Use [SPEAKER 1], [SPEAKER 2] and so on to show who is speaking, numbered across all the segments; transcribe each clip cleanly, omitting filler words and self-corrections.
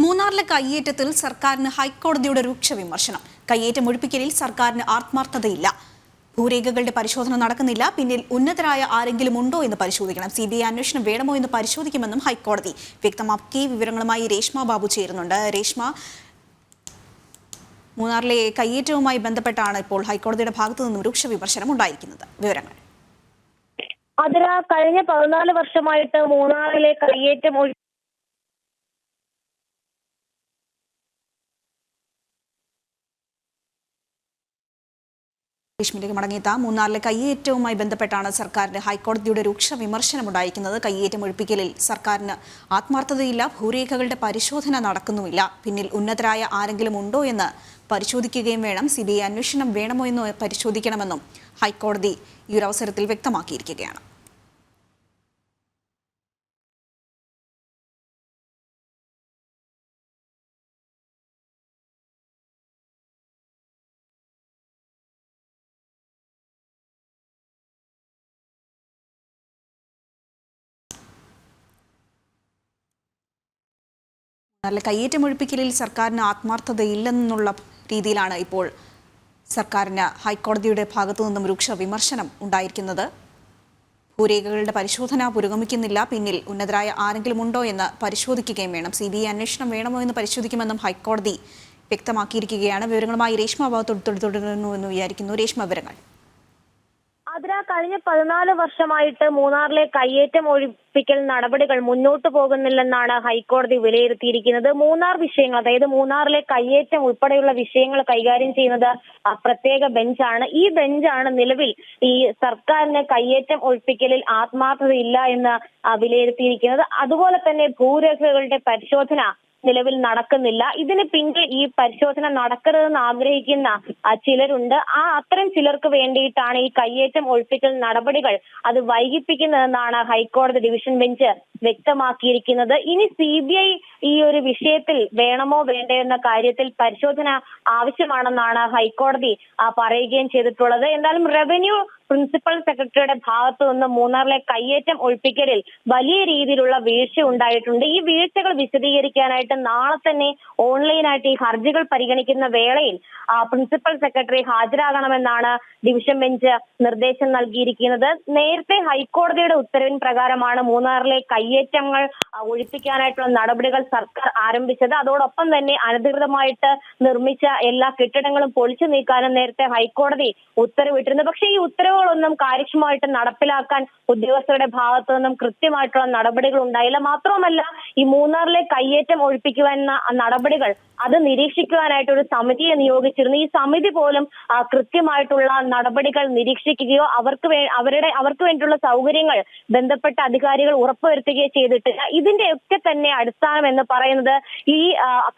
[SPEAKER 1] മൂന്നാറിലെ കയ്യേറ്റത്തിൽ സർക്കാരിന് ഹൈക്കോടതിയുടെ രൂക്ഷ വിമർശനം. കയ്യേറ്റം ഒഴിപ്പിക്കലിൽ സർക്കാരിന് ആത്മാർത്ഥതയില്ല. ഭൂരേഖകളുടെ പരിശോധന നടക്കുന്നില്ല. പിന്നിൽ ഉന്നതരായ ആരെങ്കിലും ഉണ്ടോ എന്ന് പരിശോധിക്കണം. CBI അന്വേഷണം വേണമോ എന്ന് പരിശോധിക്കുമെന്നും ഹൈക്കോടതി വ്യക്തമാക്കി. വിവരങ്ങളുമായി രേഷ്മ ബാബു ചേരുന്നുണ്ട്. രേഷ്മ, മൂന്നാറിലെ കയ്യേറ്റവുമായി ബന്ധപ്പെട്ടാണ് ഇപ്പോൾ ഹൈക്കോടതിയുടെ ഭാഗത്തു നിന്നും രൂക്ഷ വിമർശനം ഉണ്ടായിരിക്കുന്നത്. വിവരങ്ങൾ.
[SPEAKER 2] കഴിഞ്ഞ 14 വർഷമായിട്ട് മൂന്നാറിലെ കയ്യേറ്റം
[SPEAKER 1] രേഷ്മയിലേക്ക് മടങ്ങിയെത്താം. മൂന്നാറിലെ കയ്യേറ്റവുമായി ബന്ധപ്പെട്ടാണ് സർക്കാരിന് ഹൈക്കോടതിയുടെ രൂക്ഷ വിമർശനം ഉണ്ടായിരിക്കുന്നത്. കയ്യേറ്റം ഒഴിപ്പിക്കലിൽ സർക്കാരിന് ആത്മാർത്ഥതയില്ല. ഭൂരേഖകളുടെ പരിശോധന നടക്കുന്നുമില്ല. പിന്നിൽ ഉന്നതരായ ആരെങ്കിലും ഉണ്ടോ എന്ന് പരിശോധിക്കുകയും വേണം. CBI അന്വേഷണം വേണമോ എന്ന് പരിശോധിക്കണമെന്നും ഹൈക്കോടതി ഈ ഒരു അവസരത്തിൽ വ്യക്തമാക്കിയിരിക്കുകയാണ്. നല്ല കയ്യേറ്റം ഒഴിപ്പിക്കലിൽ സർക്കാരിന് ആത്മാർത്ഥതയില്ലെന്നുള്ള രീതിയിലാണ് ഇപ്പോൾ സർക്കാരിന് ഹൈക്കോടതിയുടെ ഭാഗത്തു നിന്നും രൂക്ഷ വിമർശനം ഉണ്ടായിരിക്കുന്നത്. ഭൂരേഖകളുടെ പരിശോധന പുരോഗമിക്കുന്നില്ല. പിന്നിൽ ഉന്നതരായ ആരെങ്കിലും ഉണ്ടോ എന്ന് പരിശോധിക്കുകയും വേണം. CBI അന്വേഷണം വേണമോ എന്ന് പരിശോധിക്കുമെന്നും ഹൈക്കോടതി വ്യക്തമാക്കിയിരിക്കുകയാണ്. വിവരങ്ങളുമായി രേഷ്മ ബാബു തുടരുന്നു എന്ന് വിചാരിക്കുന്നു. രേഷ്മ, വിവരങ്ങൾ.
[SPEAKER 2] കഴിഞ്ഞ 14 വർഷമായിട്ട് മൂന്നാറിലെ കയ്യേറ്റം ഒഴിപ്പിക്കൽ നടപടികൾ മുന്നോട്ട് പോകുന്നില്ലെന്നാണ് ഹൈക്കോടതി വിലയിരുത്തിയിരിക്കുന്നത്. മൂന്നാർ വിഷയങ്ങൾ, അതായത് മൂന്നാറിലെ കയ്യേറ്റം ഉൾപ്പെടെയുള്ള വിഷയങ്ങൾ കൈകാര്യം ചെയ്യുന്നത് പ്രത്യേക ബെഞ്ചാണ്. ഈ ബെഞ്ചാണ് നിലവിൽ ഈ സർക്കാരിന് കയ്യേറ്റം ഒഴിപ്പിക്കലിൽ ആത്മാർത്ഥതയില്ല എന്ന് വിലയിരുത്തിയിരിക്കുന്നത്. അതുപോലെ തന്നെ ഭൂരേഖകളുടെ പരിശോധന നിലവിൽ നടക്കുന്നില്ല. ഇതിന് പിന്നിൽ ഈ പരിശോധന നടക്കരുതെന്ന് ആഗ്രഹിക്കുന്ന ചിലരുണ്ട്. അത്തരം ചിലർക്ക് വേണ്ടിയിട്ടാണ് ഈ കയ്യേറ്റം ഒഴിപ്പിക്കൽ നടപടികൾ അത് വൈകിപ്പിക്കുന്നതെന്നാണ് ഹൈക്കോടതി ഡിവിഷൻ ബെഞ്ച് വ്യക്തമാക്കിയിരിക്കുന്നത്. ഇനി CBI ഈ ഒരു വിഷയത്തിൽ വേണമോ വേണ്ടോ എന്ന കാര്യത്തിൽ പരിശോധന ആവശ്യമാണെന്നാണ് ഹൈക്കോടതി പറയുകയും ചെയ്തിട്ടുള്ളത്. എന്തായാലും റവന്യൂ പ്രിൻസിപ്പൽ സെക്രട്ടറിയുടെ ഭാഗത്തു നിന്ന് മൂന്നാറിലെ കയ്യേറ്റം ഒഴിപ്പിക്കലിൽ വലിയ രീതിയിലുള്ള വീഴ്ച ഉണ്ടായിട്ടുണ്ട്. ഈ വീഴ്ചകൾ വിശദീകരിക്കാനായിട്ട് നാളെ തന്നെ ഓൺലൈനായിട്ട് ഈ ഹർജികൾ പരിഗണിക്കുന്ന വേളയിൽ പ്രിൻസിപ്പൽ സെക്രട്ടറി ഹാജരാകണമെന്നാണ് ഡിവിഷൻ ബെഞ്ച് നിർദ്ദേശം നൽകിയിരിക്കുന്നത്. നേരത്തെ ഹൈക്കോടതിയുടെ ഉത്തരവിൻ പ്രകാരമാണ് മൂന്നാറിലെ കയ്യേറ്റങ്ങൾ ഒഴിപ്പിക്കാനായിട്ടുള്ള നടപടികൾ സർക്കാർ ആരംഭിച്ചത്. അതോടൊപ്പം തന്നെ അനധികൃതമായിട്ട് നിർമ്മിച്ച എല്ലാ കെട്ടിടങ്ങളും പൊളിച്ചു നീക്കാനും നേരത്തെ ഹൈക്കോടതി ഉത്തരവിട്ടിരുന്നു. പക്ഷേ ഈ ഉത്തരവുകളൊന്നും കാര്യക്ഷമമായിട്ട് നടപ്പിലാക്കാൻ ഉദ്യോഗസ്ഥരുടെ ഭാഗത്തു നിന്നും കൃത്യമായിട്ടുള്ള നടപടികൾ ഉണ്ടായില്ല. മാത്രവുമല്ല, ഈ മൂന്നാറിലെ കയ്യേറ്റം ഒഴിപ്പിക്കുവാനുള്ള നടപടികൾ അത് നിരീക്ഷിക്കുവാനായിട്ട് ഒരു സമിതിയെ നിയോഗിച്ചിരുന്നു. ഈ സമിതി പോലും കൃത്യമായിട്ടുള്ള നടപടികൾ നിരീക്ഷിക്കുകയോ അവർക്ക് വേണ്ടിയുള്ള സൗകര്യങ്ങൾ ബന്ധപ്പെട്ട അധികാരികൾ ഉറപ്പുവരുത്തുകയോ ചെയ്തിട്ടില്ല. ഇതിന്റെയൊക്കെ തന്നെ അടിസ്ഥാനം എന്ന് പറയുന്നത് ഈ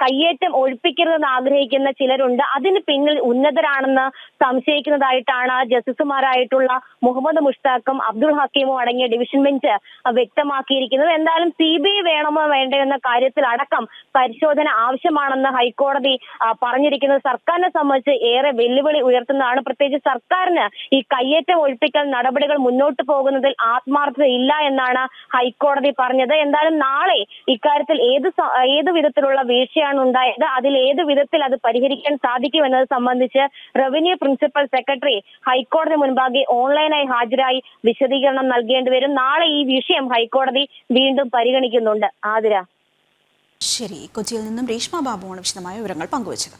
[SPEAKER 2] കയ്യേറ്റം ഒഴിപ്പിക്കരുതെന്ന് ആഗ്രഹിക്കുന്ന ചിലരുണ്ട്. അതിന് പിന്നിൽ ഉന്നതരാണെന്ന് സംശയിക്കുന്നതായിട്ടാണ് ജസ്റ്റിസുമാരായിട്ടുള്ള മുഹമ്മദ് മുഷ്താഖും അബ്ദുൾ ഹക്കീമും അടങ്ങിയ ഡിവിഷൻ ബെഞ്ച് വ്യക്തമാക്കിയിരിക്കുന്നത്. എന്തായാലും CBI വേണമോ വേണ്ടോ എന്ന കാര്യത്തിൽ അടക്കം പരിശോധന ആവശ്യമാണെന്ന് ഹൈക്കോടതി പറഞ്ഞിരിക്കുന്നത് സർക്കാരിനെ സംബന്ധിച്ച് ഏറെ വെല്ലുവിളി ഉയർത്തുന്നതാണ്. പ്രത്യേകിച്ച് സർക്കാരിന് ഈ കയ്യേറ്റം ഒഴിപ്പിക്കൽ നടപടികൾ മുന്നോട്ട് പോകുന്നതിൽ ആത്മാർത്ഥത ഇല്ല എന്നാണ് ഹൈക്കോടതി പറഞ്ഞത്. എന്തായാലും നാളെ ഇക്കാര്യത്തിൽ ഏത് വിധത്തിലുള്ള വീഴ്ചയാണ് ഉണ്ടായത്, അതിൽ ഏത് വിധത്തിൽ അത് പരിഹരിക്കാൻ സാധിക്കും എന്നത് സംബന്ധിച്ച് റവന്യൂ പ്രിൻസിപ്പൽ സെക്രട്ടറി ഹൈക്കോടതി മുൻപാകെ ഓൺലൈനായി ഹാജരായി വിശദീകരണം നൽകേണ്ടി വരും. നാളെ ഈ വിഷയം ഹൈക്കോടതി വീണ്ടും പരിഗണിക്കുന്നുണ്ട്. ആതിര.
[SPEAKER 1] ശരി, കൊച്ചിയിൽ നിന്നും രേഷ്മ ബാബുവാണ് വിശദമായ വിവരങ്ങൾ പങ്കുവച്ചത്.